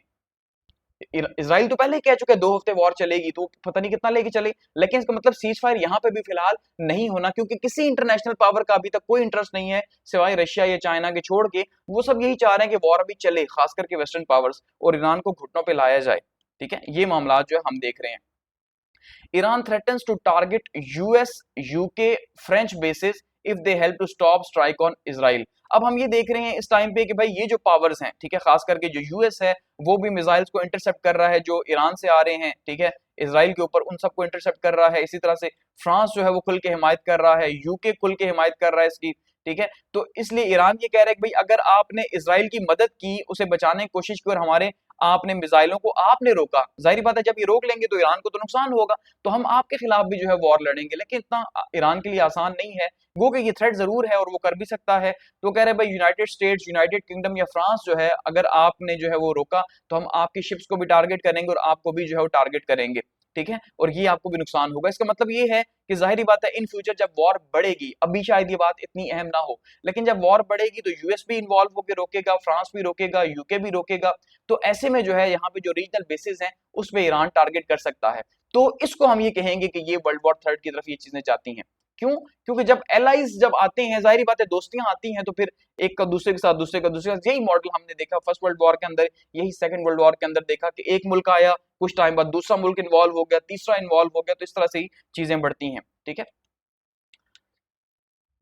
Speaker 1: इसराइल तो पहले ही कह चुका है 2 हफ्ते वॉर चलेगी, तो पता नहीं कितना लेके चले, लेकिन इसका मतलब सीज फायर यहाँ पे भी फिलहाल नहीं होना, क्योंकि किसी इंटरनेशनल पावर का अभी तक कोई इंटरेस्ट नहीं है सिवाय रशिया या चाइना के छोड़ के। वो सब यही चाह रहे हैं कि वॉर अभी चले, खास करके वेस्टर्न पावर्स, और ईरान को घुटनों पे लाया जाए, ठीक है। ये मामला जो है हम देख रहे हैं। Iran threatens to target US UK French bases if they help to stop strike on Israel. अब हम ये देख रहे हैं इस टाइम पे कि भाई ये जो पावर्स हैं, ठीक है, खास करके जो यूएस है वो भी मिसाइल्स को इंटरसेप्ट कर रहा है जो ईरान से आ रहे हैं, ठीक है, इसराइल के ऊपर, उन सबको इंटरसेप्ट कर रहा है। इसी तरह से फ्रांस जो है वो खुल के हिमायत कर रहा है, यूके खुल के हिमायत कर रहा है इसकी, ठीक है। तो इसलिए ईरान ये कह रहा है कि भाई अगर आपने इसराइल की मदद की, उसे बचाने की कोशिश की और हमारे आपने मिसाइलों को आपने रोका, जाहिर बात है जब ये रोक लेंगे तो ईरान को तो नुकसान होगा, तो हम आपके खिलाफ भी जो है वॉर लड़ेंगे। लेकिन इतना ईरान के लिए आसान नहीं है, वो कि ये थ्रेट जरूर है और वो कर भी सकता है। तो कह रहे भाई यूनाइटेड स्टेट्स, यूनाइटेड किंगडम या फ्रांस जो है, अगर आपने जो है वो रोका तो हम आपकी शिप्स को भी टारगेट करेंगे और आपको भी जो है वो टारगेट करेंगे, ठीक है, और ये आपको भी नुकसान होगा। इसका मतलब ये है कि जाहिर बात है इन फ्यूचर जब वॉर बढ़ेगी, अभी शायद ये बात इतनी अहम ना हो, लेकिन जब वॉर बढ़ेगी तो यूएस भी इन्वॉल्व होकर रोकेगा, फ्रांस भी रोकेगा, यूके भी रोकेगा। तो ऐसे में जो है यहाँ पे जो रीजनल बेसिस हैं उस पे ईरान टारगेट कर सकता है। तो इसको हम ये कहेंगे कि ये वर्ल्ड वॉर थर्ड की तरफ ये चीजें जाती हैं। क्यों? क्योंकि जब एलाइज जब आते हैं, जाहिर बात है दोस्तियां आती हैं, तो फिर एक का दूसरे के साथ, दूसरे का दूसरे के साथ, यही मॉडल हमने देखा फर्स्ट वर्ल्ड वॉर के अंदर, यही सेकंड वर्ल्ड वॉर के अंदर देखा कि एक मुल्क आया, कुछ टाइम बाद दूसरा मुल्क इन्वॉल्व हो गया, तीसरा इन्वॉल्व हो गया, तो इस तरह से ही चीजें बढ़ती हैं, ठीक है।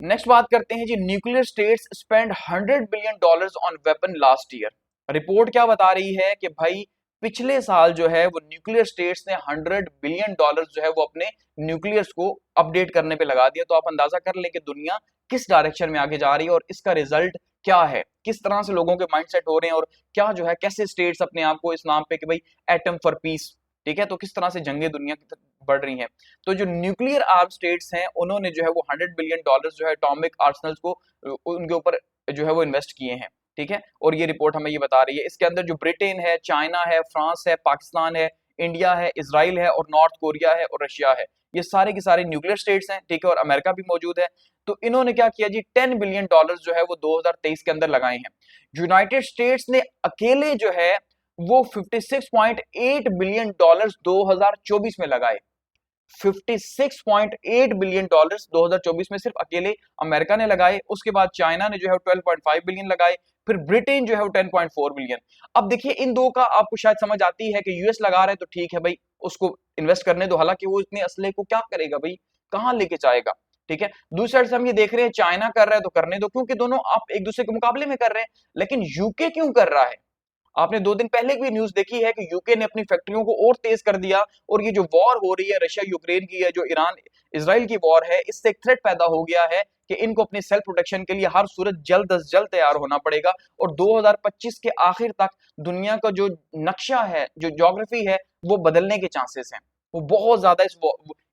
Speaker 1: नेक्स्ट बात करते हैं जी, nuclear states spend $100 billion on weapon last year. Report क्या बता रही है कि भाई पिछले साल जो है वो न्यूक्लियर स्टेट्स ने $100 बिलियन जो है वो अपने न्यूक्लियर्स को अपडेट करने पे लगा दिया। तो आप अंदाजा कर लें कि दुनिया किस डायरेक्शन में आगे जा रही है और इसका रिजल्ट क्या है, किस तरह से लोगों के माइंडसेट हो रहे हैं और क्या जो है कैसे स्टेट्स अपने आप को इस नाम पे कि भाई एटम फॉर पीस, ठीक है, तो किस तरह से जंगें दुनिया की बढ़ रही हैं। तो जो न्यूक्लियर आर्म स्टेट्स हैं उन्होंने जो है वो $100 बिलियन जो है एटॉमिक आर्सनल्स को उनके ऊपर जो है वो इन्वेस्ट किए हैं, ठीक है, और ये रिपोर्ट हमें ये बता रही है। इसके अंदर जो ब्रिटेन है, चाइना है, फ्रांस है, पाकिस्तान है, इंडिया है, इसराइल है और नॉर्थ कोरिया है और रशिया है, ये सारे के सारे न्यूक्लियर स्टेट्स हैं, ठीक है, और अमेरिका भी मौजूद है। तो इन्होंने क्या किया जी, $10 बिलियन जो है वो 2023 के अंदर लगाए हैं। यूनाइटेड स्टेट्स ने अकेले जो है वो $56.8 बिलियन 2024 में लगाए। $56.8 बिलियन 2024 में सिर्फ अकेले अमेरिका ने लगाए। उसके बाद चाइना ने जो है 12.5 बिलियन लगाए, फिर ब्रिटेन जो है वो 10.4 बिलियन। अब देखिए इन दो का आपको शायद समझ आती है कि यूएस लगा रहे हैं तो ठीक है भाई, उसको इन्वेस्ट करने दो, हालांकि वो इतने असले को क्या करेगा भाई, कहां लेके जाएगा, ठीक है। दूसरी साइड से हम ये देख रहे हैं चाइना कर रहा है तो करने दो, क्योंकि दोनों आप एक दूसरे के मुकाबले में कर रहे हैं। लेकिन यूके क्यों कर रहा है? आपने 2 दिन पहले भी न्यूज देखी है कि यूके ने अपनी फैक्ट्रियों को और तेज कर दिया, और ये जो वॉर हो रही है रशिया यूक्रेन की है, जो ईरान इसराइल की वॉर है, इससे एक थ्रेट पैदा हो गया है कि इनको अपनी सेल्फ प्रोटेक्शन के लिए हर सूरत जल्द अज जल्द तैयार होना पड़ेगा। और 2025 के आखिर तक दुनिया का जो नक्शा है, जो ज्योग्राफी है, वो बदलने के चांसेस हैं। वो बहुत ज्यादा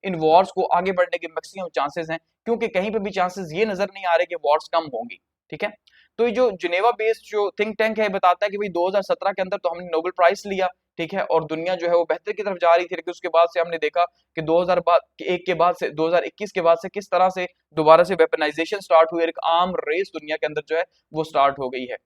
Speaker 1: इन वॉर्स को आगे बढ़ने के मैक्सिमम चांसेस हैं, क्योंकि कहीं पे भी चांसेस ये नजर नहीं आ रहे कि वॉर्स कम होंगी, ठीक है। तो ये जो जिनेवा बेस्ड जो थिंक टैंक है बताता है कि भाई 2017 के अंदर तो हमने नोबेल प्राइज लिया, ठीक है, और दुनिया जो है वो बेहतर की तरफ जा रही थी, लेकिन उसके बाद से हमने देखा कि 2001 के बाद से 2021 के बाद से किस तरह से दोबारा से वेपनाइजेशन स्टार्ट हुई, एक आर्म रेस दुनिया के अंदर जो है वो स्टार्ट हो गई है।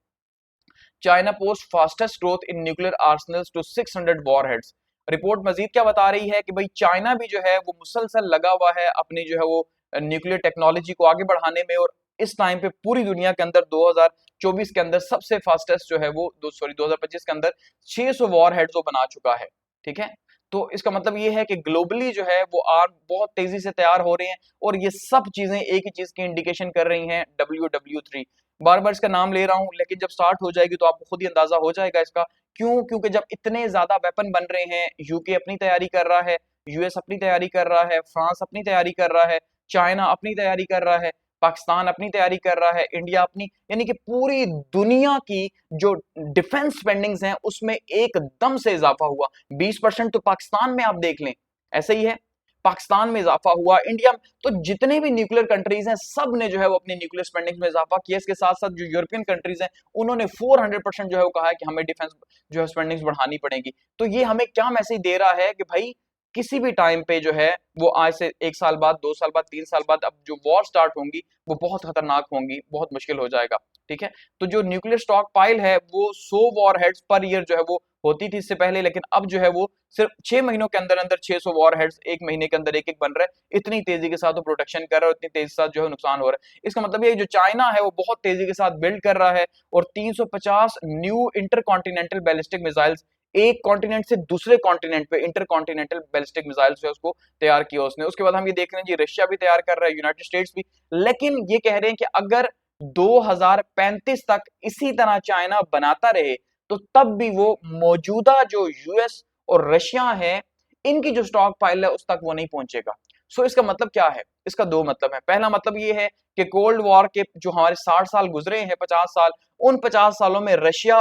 Speaker 1: China post fastest growth in nuclear arsenals to 600 warheads. Report मजीद क्या बता रही है कि भाई चाइना भी जो है वो मुसलसल लगा हुआ है अपनी जो है वो न्यूक्लियर टेक्नोलॉजी को आगे बढ़ाने में, और इस टाइम पे पूरी दुनिया के अंदर 2024 के अंदर सबसे फास्टेस्ट जो है वो 2025 के अंदर 600 वॉर हेड्स वो बना चुका है, ठीक है। तो इसका मतलब ये है कि ग्लोबली जो है वो आर्म बहुत तेजी से तैयार हो रहे हैं, और ये सब चीजें एक ही चीज की इंडिकेशन कर रही हैं, WW3। बार बार इसका नाम ले रहा हूं, लेकिन जब स्टार्ट हो जाएगी तो आपको खुद ही अंदाजा हो जाएगा इसका। क्यों? क्योंकि जब इतने ज्यादा वेपन बन रहे हैं, यूके अपनी तैयारी कर रहा है, यूएस अपनी तैयारी कर रहा है, फ्रांस अपनी तैयारी कर रहा है, चाइना अपनी तैयारी कर रहा है, पाकिस्तान अपनी तैयारी कर रहा है, इंडिया अपनी, यानी कि पूरी दुनिया की जो डिफेंस स्पेंडिंग्स हैं उसमें एकदम से इजाफा हुआ। 20% तो पाकिस्तान में आप देख लें, ऐसे ही है, पाकिस्तान में इजाफा हुआ, इंडिया, तो जितने भी न्यूक्लियर कंट्रीज हैं सब ने जो है वो अपनी न्यूक्लियर स्पेंडिंग में इजाफा किया। इसके साथ साथ जो यूरोपियन कंट्रीज हैं उन्होंने 400% जो है वो कहा है कि हमें डिफेंस जो है स्पेंडिंग बढ़ानी पड़ेगी। तो ये हमें क्या मैसेज दे रहा है कि भाई किसी भी टाइम पे जो है वो आज से 1 साल बाद, 2 साल बाद, 3 साल बाद अब जो वॉर स्टार्ट होंगी वो बहुत खतरनाक होंगी, बहुत मुश्किल हो जाएगा, ठीक है। तो जो न्यूक्लियर स्टॉक पाइल है वो 100 वॉर हेड्स पर ईयर जो है वो होती थी इससे पहले, लेकिन अब जो है वो सिर्फ 6 महीनों के अंदर अंदर 600 वॉर हेड्स एक महीने के अंदर एक बन रहा है। इतनी तेजी के साथ वो प्रोटेक्शन कर रहा है, इतनी तेजी के साथ जो है नुकसान हो रहा है। इसका मतलब ये जो चाइना है वो बहुत तेजी के साथ बिल्ड कर रहा है, और 350 न्यू इंटरकॉन्टिनेंटल बैलिस्टिक मिसाइल्स एक कॉन्टिनेंट से दूसरे कॉन्टिनेंट पे इंटरकॉन्टिनेंटल बैलिस्टिक मिसाइल जो है उसको तैयार किया उसने। उसके बाद हम ये देख रहे हैं जी रशिया भी तैयार कर रहा है, यूनाइटेड स्टेट्स भी, लेकिन ये कह रहे हैं कि अगर 2035 तक इसी तरह चाइना बनाता रहे तो तब भी वो मौजूदा जो यूएस और रशिया है इनकी जो स्टॉक फाइल है उस तक वो नहीं पहुंचेगा। सो इसका मतलब क्या है? इसका दो मतलब है। पहला मतलब ये है कि कोल्ड वॉर के जो हमारे 60 साल गुजरे हैं, 50 साल, उन 50 सालों में रशिया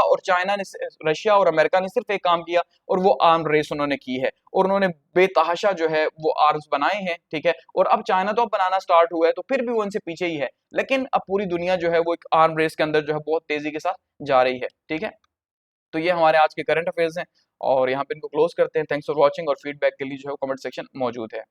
Speaker 1: और अमेरिका ने सिर्फ एक काम किया और वो आर्म रेस उन्होंने की है और उन्होंने बेतहाशा जो है वो आर्म्स बनाए हैं, ठीक है। और अब चाइना तो अब बनाना स्टार्ट हुआ है, तो फिर भी वो उनसे पीछे ही है, लेकिन अब पूरी दुनिया जो है वो एक आर्म रेस के अंदर जो है बहुत तेजी के साथ जा रही है, ठीक है। तो ये हमारे आज के करंट अफेयर्स हैं और यहाँ पे इनको क्लोज करते हैं। थैंक्स फॉर वॉचिंग और फीडबैक के लिए जो है कमेंट सेक्शन मौजूद है।